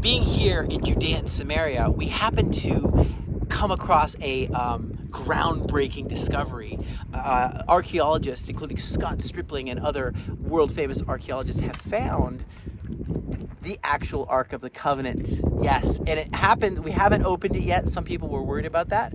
being here in Judea and Samaria, we happen to come across a groundbreaking discovery. Archaeologists, including Scott Stripling and other world-famous archaeologists, have found the actual Ark of the Covenant. Yes, and it happened. We haven't opened it yet. Some people were worried about that.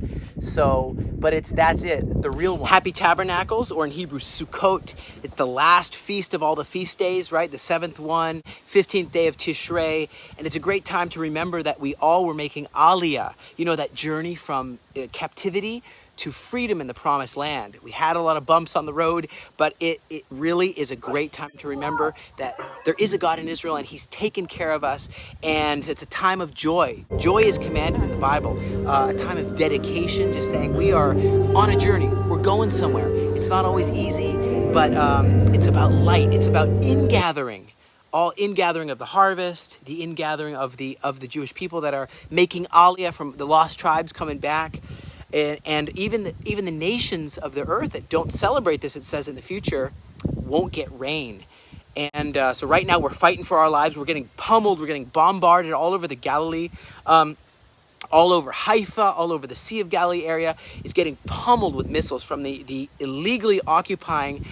But that's it, the real one. Happy Tabernacles, or in Hebrew, Sukkot. It's the last feast of all the feast days, right? The 7th one, 15th day of Tishrei. And it's a great time to remember that we all were making Aliyah, that journey from captivity to freedom in the promised land. We had a lot of bumps on the road, but it really is a great time to remember that there is a God in Israel and he's taken care of us, and it's a time of joy. Joy is commanded in the Bible, a time of dedication, just saying we are on a journey, we're going somewhere. It's not always easy, but it's about light, it's about ingathering. All ingathering of the harvest, the ingathering of the Jewish people that are making Aliyah from the lost tribes coming back. And even the nations of the earth that don't celebrate this, it says in the future, won't get rain. And so right now we're fighting for our lives. We're getting pummeled. We're getting bombarded all over the Galilee, all over Haifa, all over the Sea of Galilee area. Is getting pummeled with missiles from the illegally occupying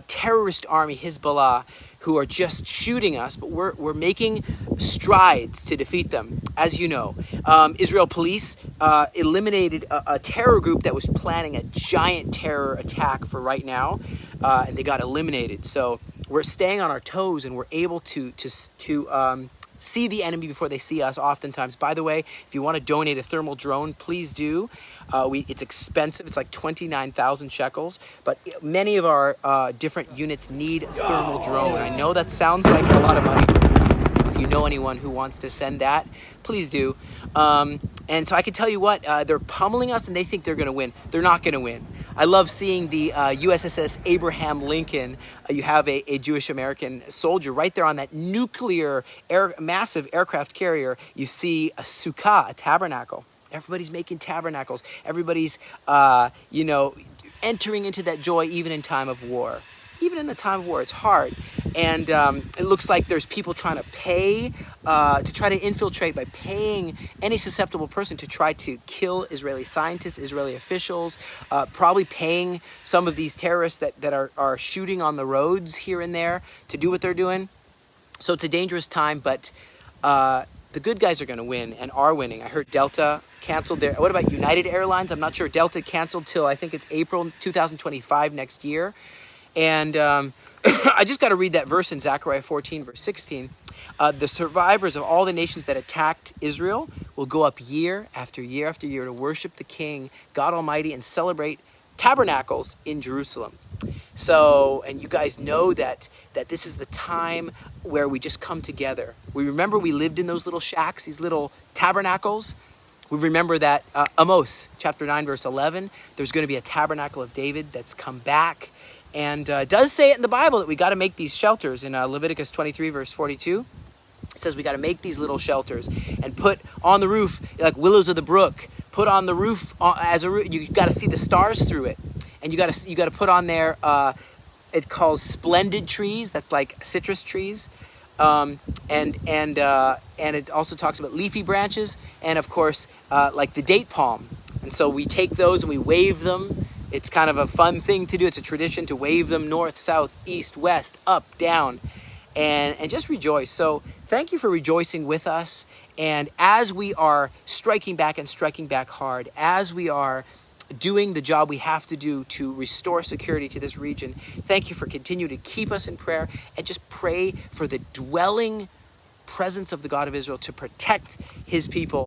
terrorist army Hezbollah, who are just shooting us, but we're making strides to defeat them. As you know, Israel police eliminated a terror group that was planning a giant terror attack for right now, and they got eliminated. So we're staying on our toes, and we're able to see the enemy before they see us oftentimes. By the way, if you want to donate a thermal drone, please do. It's expensive. It's like 29,000 shekels. But many of our different units need a thermal drone. I know that sounds like a lot of money. If you know anyone who wants to send that, please do. And so I can tell you what, they're pummeling us and they think they're going to win. They're not going to win. I love seeing the USS Abraham Lincoln. You have a Jewish American soldier right there on that nuclear massive aircraft carrier. You see a sukkah, a tabernacle. Everybody's making tabernacles. Everybody's, entering into that joy even in time of war. Even in the time of war, it's hard. And it looks like there's people trying to pay, to try to infiltrate by paying any susceptible person to try to kill Israeli scientists, Israeli officials, probably paying some of these terrorists that are shooting on the roads here and there to do what they're doing. So it's a dangerous time, but the good guys are going to win and are winning. I heard Delta canceled their... What about United Airlines? I'm not sure. Delta canceled till I think it's April 2025 next year. And I just got to read that verse in Zechariah 14, verse 16. The survivors of all the nations that attacked Israel will go up year after year after year to worship the King, God Almighty, and celebrate tabernacles in Jerusalem. So, and you guys know that this is the time where we just come together. We remember we lived in those little shacks, these little tabernacles. We remember that Amos chapter 9, verse 11, there's going to be a tabernacle of David that's come back. And it does say it in the Bible that we got to make these shelters. In Leviticus 23, verse 42, it says we got to make these little shelters and put on the roof, like willows of the brook, put on the roof as a roof. You got to see the stars through it. And you got to put on there, it calls splendid trees. That's like citrus trees. And it also talks about leafy branches. And of course, like the date palm. And so we take those and we wave them. It's kind of a fun thing to do. It's a tradition to wave them north, south, east, west, up, down, and just rejoice. So thank you for rejoicing with us. And as we are striking back and striking back hard, as we are doing the job we have to do to restore security to this region, thank you for continuing to keep us in prayer, and just pray for the dwelling presence of the God of Israel to protect his people.